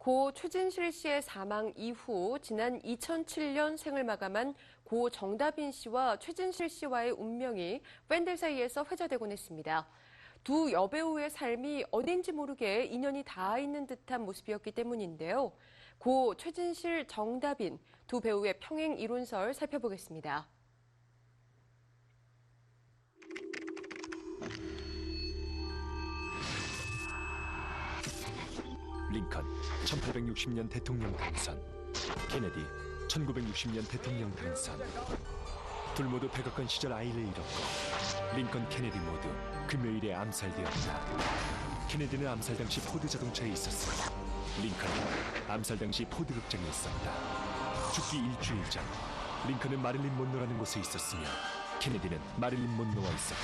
고 최진실 씨의 사망 이후 지난 2007년 생을 마감한 고 정다빈 씨와 최진실 씨와의 운명이 팬들 사이에서 회자되곤 했습니다. 두 여배우의 삶이 어딘지 모르게 인연이 닿아 있는 듯한 모습이었기 때문인데요. 고 최진실, 정다빈 두 배우의 평행 이론설 살펴보겠습니다. 링컨 1860년 대통령 당선, 케네디 1960년 대통령 당선. 둘 모두 백악관 시절 아이를 잃었고 링컨, 케네디 모두 금요일에 암살되었다. 케네디는 암살 당시 포드 자동차에 있었으며 링컨은 암살 당시 포드 극장에 있었다. 죽기 일주일 전 링컨은 마릴린 monroe라는 곳에 있었으며 케네디는 마릴린 monroe와 있었다.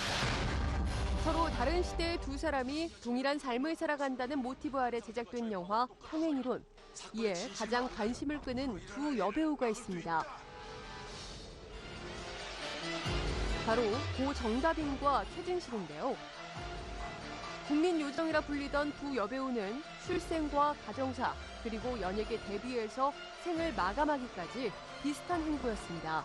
서로 다른 시대의 두 사람이 동일한 삶을 살아간다는 모티브 아래 제작된 영화 평행이론. 이에 가장 관심을 끄는 두 여배우가 있습니다. 바로 고 정다빈과 최진실인데요. 국민 요정이라 불리던 두 여배우는 출생과 가정사 그리고 연예계 데뷔에서 생을 마감하기까지 비슷한 행보였습니다.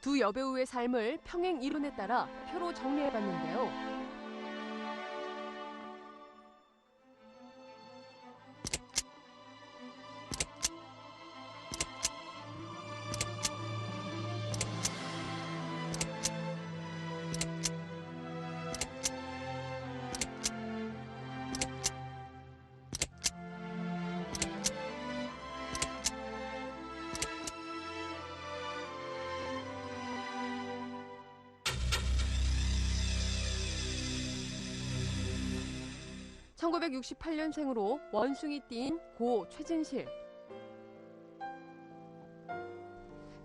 두 여배우의 삶을 평행 이론에 따라 표로 정리해봤는데요. (1968년생으로) 원숭이띠인 고 최진실,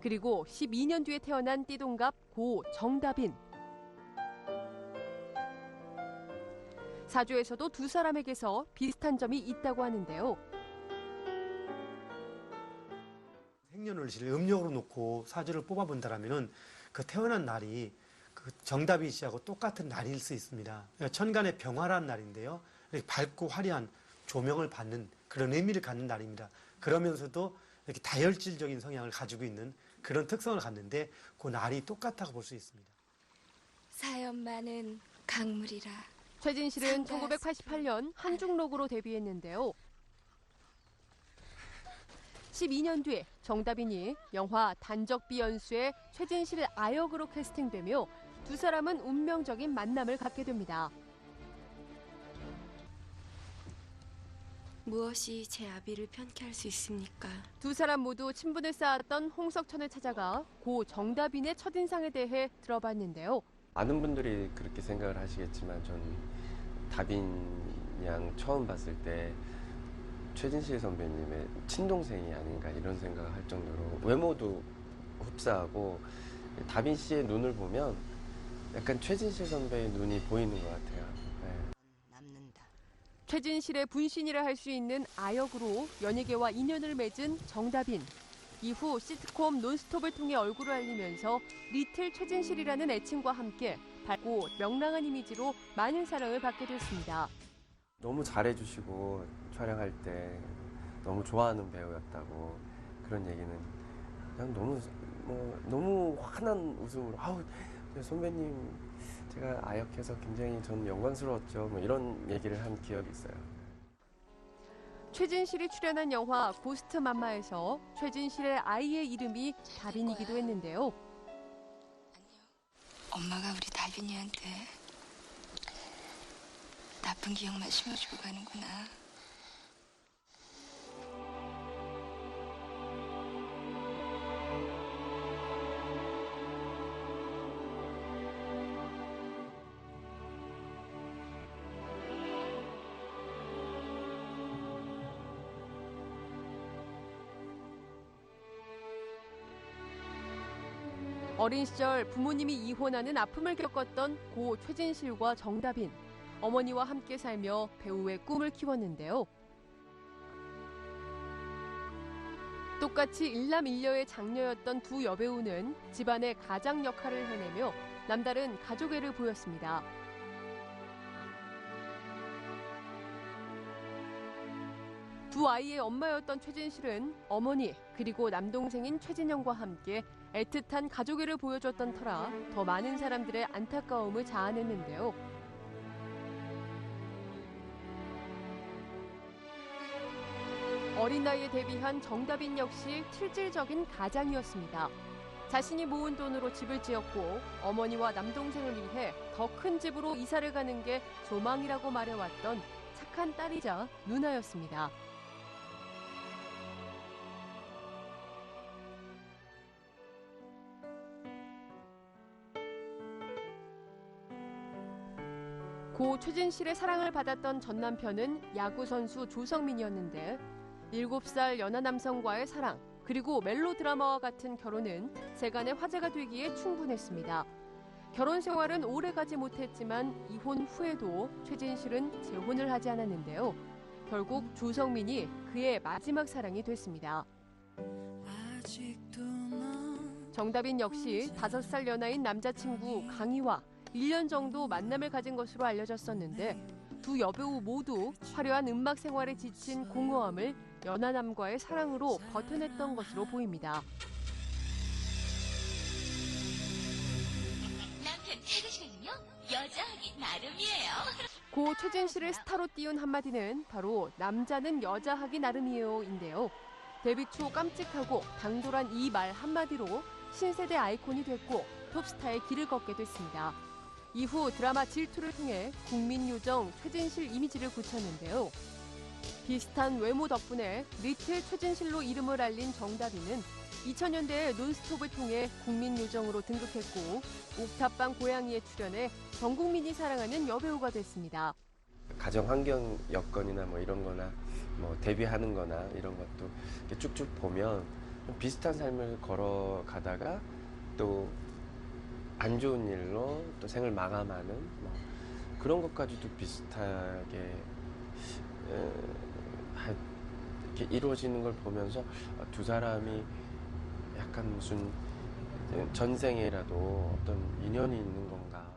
그리고 12년 뒤에 태어난 띠동갑 고 정다빈. 사주에서도 두 사람에게서 비슷한 점이 있다고 하는데요. 생년월일을 음력으로 놓고 사주를 뽑아본다라면은 그 태어난 날이 그 정다빈 씨하고 똑같은 날일 수 있습니다. 천간의 병화라는 날인데요. 이렇게 밝고 화려한 조명을 받는 그런 의미를 갖는 날입니다. 그러면서도 이렇게 다혈질적인 성향을 가지고 있는 그런 특성을 갖는데 그 날이 똑같다고 볼 수 있습니다. 사연 많은 강물이라. 최진실은 1988년 한중록으로 데뷔했는데요. 12년 뒤에 정다빈이 영화 단적비연수에 최진실 아역으로 캐스팅되며 두 사람은 운명적인 만남을 갖게 됩니다. 무엇이 제 아비를 편케 할 수 있습니까? 두 사람 모두 친분을 쌓았던 홍석천을 찾아가 고 정다빈의 첫인상에 대해 들어봤는데요. 많은 분들이 그렇게 생각을 하시겠지만 전 다빈 양 처음 봤을 때 최진실 선배님의 친동생이 아닌가 이런 생각을 할 정도로 외모도 흡사하고 다빈 씨의 눈을 보면 약간 최진실 선배의 눈이 보이는 것 같아요. 네. 최진실의 분신이라 할 수 있는 아역으로 연예계와 인연을 맺은 정다빈. 이후 시트콤 논스톱을 통해 얼굴을 알리면서 리틀 최진실이라는 애칭과 함께 밝고 명랑한 이미지로 많은 사랑을 받게 됐습니다. 너무 잘해주시고 촬영할 때 너무 좋아하는 배우였다고 그런 얘기는 그냥 너무 환한 웃음으로 아우 선배님 제가 아역해서 굉장히 저는 영광스러웠죠. 뭐 이런 얘기를 한 기억이 있어요. 최진실이 출연한 영화 고스트 맘마에서 최진실의 아이의 이름이 다빈이기도 했는데요. 엄마가 우리 다빈이한테 나쁜 기억만 심어주고 가는구나. 어린 시절 부모님이 이혼하는 아픔을 겪었던 고 최진실과 정다빈. 어머니와 함께 살며 배우의 꿈을 키웠는데요. 똑같이 일남일녀의 장녀였던 두 여배우는 집안의 가장 역할을 해내며 남다른 가족애를 보였습니다. 두 아이의 엄마였던 최진실은 어머니 그리고 남동생인 최진영과 함께 애틋한 가족애를 보여줬던 터라 더 많은 사람들의 안타까움을 자아냈는데요. 어린 나이에 데뷔한 정다빈 역시 실질적인 가장이었습니다. 자신이 모은 돈으로 집을 지었고 어머니와 남동생을 위해 더 큰 집으로 이사를 가는 게 소망이라고 말해왔던 착한 딸이자 누나였습니다. 고 최진실의 사랑을 받았던 전 남편은 야구선수 조성민이었는데 7살 연하 남성과의 사랑 그리고 멜로 드라마와 같은 결혼은 세간의 화제가 되기에 충분했습니다. 결혼 생활은 오래가지 못했지만 이혼 후에도 최진실은 재혼을 하지 않았는데요. 결국 조성민이 그의 마지막 사랑이 됐습니다. 정다빈 역시 5살 연하인 남자친구 강희와 1년 정도 만남을 가진 것으로 알려졌었는데 두 여배우 모두 화려한 음악 생활에 지친 공허함을 연하남과의 사랑으로 버텨냈던 것으로 보입니다. 남편 태그시는요 여자하기 나름이에요. 고 최진실을 스타로 띄운 한마디는 바로 남자는 여자하기 나름이에요인데요. 데뷔 초 깜찍하고 당돌한 이 말 한마디로 신세대 아이콘이 됐고 톱스타의 길을 걷게 됐습니다. 이후 드라마 질투를 통해 국민요정 최진실 이미지를 굳혔는데요. 비슷한 외모 덕분에 리틀 최진실로 이름을 알린 정다빈은 2000년대에 논스톱을 통해 국민요정으로 등극했고 옥탑방 고양이에 출연해 전 국민이 사랑하는 여배우가 됐습니다. 가정 환경 여건이나 뭐 이런 거나 뭐 데뷔하는 거나 이런 것도 이렇게 쭉쭉 보면 좀 비슷한 삶을 걸어가다가 또 안 좋은 일로 또 생을 마감하는 뭐 그런 것까지도 비슷하게 이렇게 이루어지는 걸 보면서 두 사람이 약간 무슨 전생에라도 어떤 인연이 있는 건가.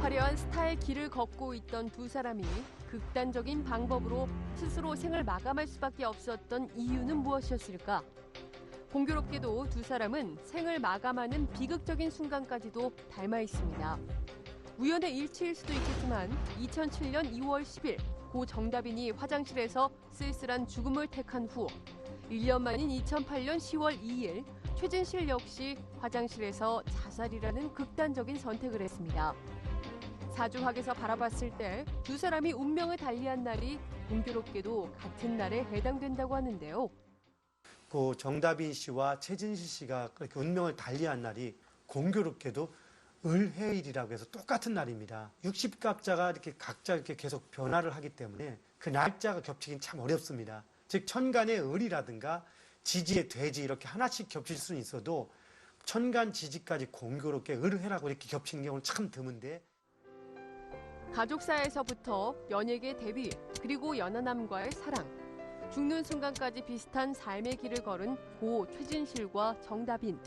화려한 스타의 길을 걷고 있던 두 사람이 극단적인 방법으로 스스로 생을 마감할 수밖에 없었던 이유는 무엇이었을까? 공교롭게도 두 사람은 생을 마감하는 비극적인 순간까지도 닮아 있습니다. 우연의 일치일 수도 있겠지만 2007년 2월 10일 고 정다빈이 화장실에서 쓸쓸한 죽음을 택한 후 1년 만인 2008년 10월 2일 최진실 역시 화장실에서 자살이라는 극단적인 선택을 했습니다. 사주학에서 바라봤을 때 두 사람이 운명을 달리한 날이 공교롭게도 같은 날에 해당된다고 하는데요. 그 정다빈 씨와 최진실 씨가 그렇게 운명을 달리한 날이 공교롭게도 을해일이라고 해서 똑같은 날입니다. 60각자가 이렇게 각자 이렇게 계속 변화를 하기 때문에 그 날짜가 겹치긴 참 어렵습니다. 즉 천간의 을이라든가 지지의 돼지 이렇게 하나씩 겹칠 수는 있어도 천간 지지까지 공교롭게 을해라고 이렇게 겹치는 경우는 참 드문데. 가족사에서부터 연예계 데뷔 그리고 연하남과의 사랑, 죽는 순간까지 비슷한 삶의 길을 걸은 고 최진실과 정다빈.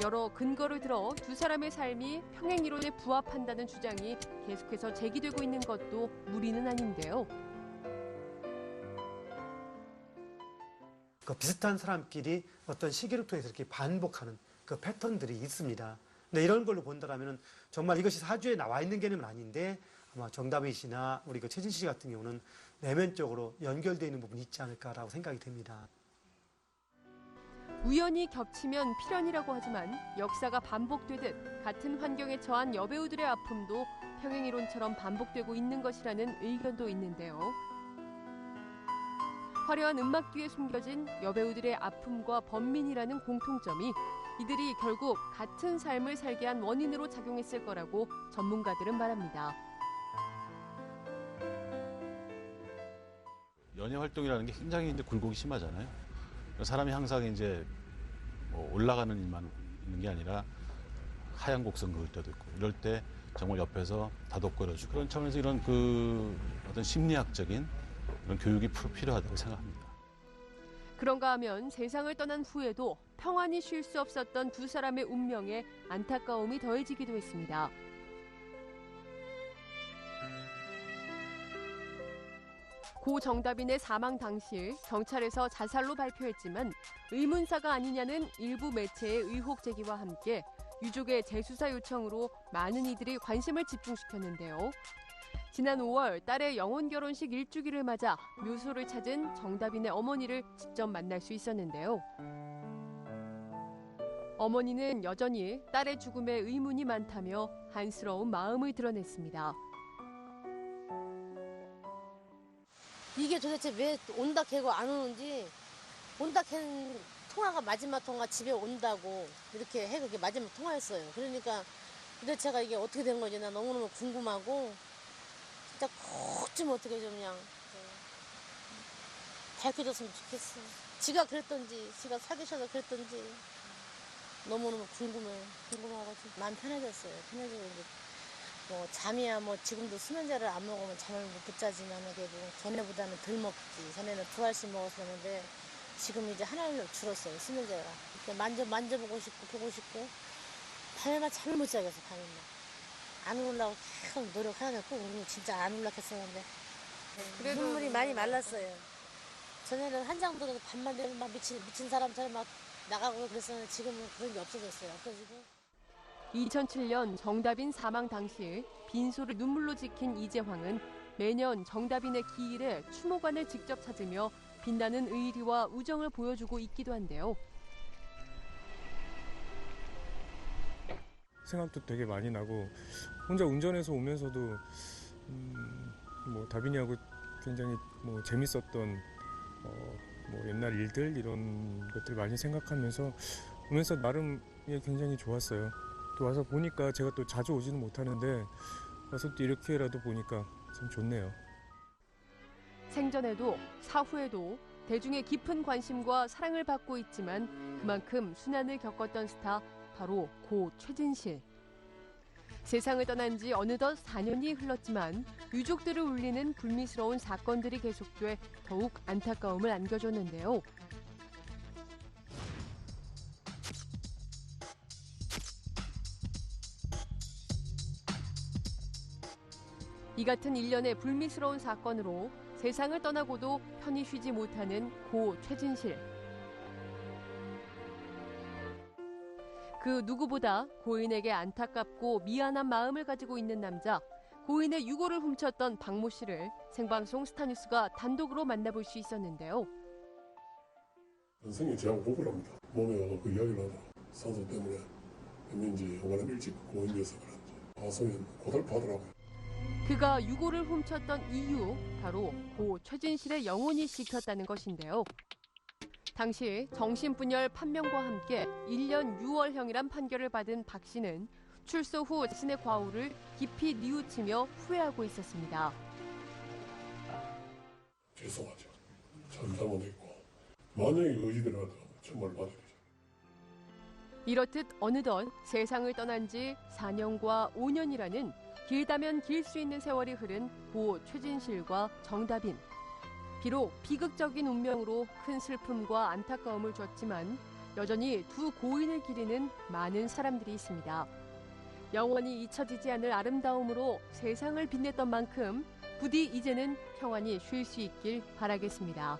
여러 근거를 들어 두 사람의 삶이 평행이론에 부합한다는 주장이 계속해서 제기되고 있는 것도 무리는 아닌데요. 그 비슷한 사람끼리 어떤 시기를 통해서 이렇게 반복하는 그 패턴들이 있습니다. 근데 이런 걸로 본다면 정말 이것이 사주에 나와 있는 개념은 아닌데 아마 정다빈 씨나 우리 그 최진실 씨 같은 경우는 내면적으로 연결되어 있는 부분이 있지 않을까라고 생각이 됩니다. 우연히 겹치면 필연이라고 하지만 역사가 반복되듯 같은 환경에 처한 여배우들의 아픔도 평행이론처럼 반복되고 있는 것이라는 의견도 있는데요. 화려한 음악 뒤에 숨겨진 여배우들의 아픔과 번민이라는 공통점이 이들이 결국 같은 삶을 살게 한 원인으로 작용했을 거라고 전문가들은 말합니다. 연예 활동이라는 게 굉장히 이제 굴곡이 심하잖아요. 사람이 항상 이제 뭐 올라가는 일만 있는 게 아니라 하얀 곡선 그을 때도 있고 이럴 때 정말 옆에서 다독거려주고 그런 차원에서 이런 그 어떤 심리학적인 그런 교육이 필요하다고 생각합니다. 그런가 하면 세상을 떠난 후에도 평안히 쉴 수 없었던 두 사람의 운명에 안타까움이 더해지기도 했습니다. 고 정다빈의 사망 당시 경찰에서 자살로 발표했지만 의문사가 아니냐는 일부 매체의 의혹 제기와 함께 유족의 재수사 요청으로 많은 이들이 관심을 집중시켰는데요. 지난 5월 딸의 영혼 결혼식 1주기를 맞아 묘소를 찾은 정다빈의 어머니를 직접 만날 수 있었는데요. 어머니는 여전히 딸의 죽음에 의문이 많다며 안쓰러운 마음을 드러냈습니다. 이게 도대체 왜 온다 캐고 안 오는지, 온다 캔 통화가 마지막 통화 집에 온다고 이렇게 해서 이렇게 마지막 통화했어요. 그러니까 도대체가 이게 어떻게 된 건지 나 너무너무 궁금하고 진짜 꼭 좀 어떻게 좀 그냥 밝혀졌으면 좋겠어. 지가 그랬던지 지가 사귀셔서 그랬던지 너무너무 궁금해가지고 마음 편해졌어요. 편해지고 이제 뭐 잠이야 뭐 지금도 수면제를 안 먹으면 잠을 못 자지만 이게 뭐 전에보다는 덜 먹지. 전에는 2알씩 먹었었는데 지금 이제 하나를 줄었어요. 수면제가. 만져보고 싶고 보고 싶고 밤에만 잠을 못 자겠어. 밤에만. 안 울려고 계속 노력하는데 꼭 진짜 안 울락했었는데 그래도 눈물이 많이 말랐어요. 전에는 한 장 들어도 밤만 되면 막 미친 사람처럼 막 나가고 그랬었는데 지금은 그런 게 없어졌어요. 없어지고. 2007년 정다빈 사망 당시 빈소를 눈물로 지킨 이재황은 매년 정다빈의 기일에 추모관을 직접 찾으며 빛나는 의리와 우정을 보여주고 있기도 한데요. 생각도 되게 많이 나고 혼자 운전해서 오면서도 뭐 다빈이하고 굉장히 뭐 재밌었던 뭐 옛날 일들 이런 것들 많이 생각하면서 오면서 나름 굉장히 좋았어요. 또 와서 보니까 제가 또 자주 오지는 못하는데 와서 또 이렇게라도 보니까 참 좋네요. 생전에도 사후에도 대중의 깊은 관심과 사랑을 받고 있지만 그만큼 순환을 겪었던 스타 바로 고 최진실. 세상을 떠난 지 어느덧 4년이 흘렀지만 유족들을 울리는 불미스러운 사건들이 계속돼 더욱 안타까움을 안겨줬는데요. 이 같은 일련의 불미스러운 사건으로 세상을 떠나고도 편히 쉬지 못하는 고 최진실. 그 누구보다 고인에게 안타깝고 미안한 마음을 가지고 있는 남자, 고인의 유고를 훔쳤던 박모 씨를 생방송 스타뉴스가 단독으로 만나볼 수 있었는데요. 선생님이 저하고 보고를 합니다. 몸에 와서 그 이야기를 하더라고요. 산소 때문에 했는지 요번에 일찍 고인돼서 그런지 방송에 고달파하더라고요. 그가 유고를 훔쳤던 이유, 바로 고 최진실의 영혼이 씹혔다는 것인데요. 당시 정신분열 판명과 함께 1년 6월형이란 판결을 받은 박 씨는 출소 후 자신의 과오를 깊이 뉘우치며 후회하고 있었습니다. 죄송하죠. 참 잘못했고 만약에 의지더라도 정말 받아들이죠. 이렇듯 어느덧 세상을 떠난 지 4년과 5년이라는 길다면 길 수 있는 세월이 흐른 고 최진실과 정다빈. 비록 비극적인 운명으로 큰 슬픔과 안타까움을 줬지만 여전히 두 고인을 기리는 많은 사람들이 있습니다. 영원히 잊혀지지 않을 아름다움으로 세상을 빛냈던 만큼 부디 이제는 평안히 쉴 수 있길 바라겠습니다.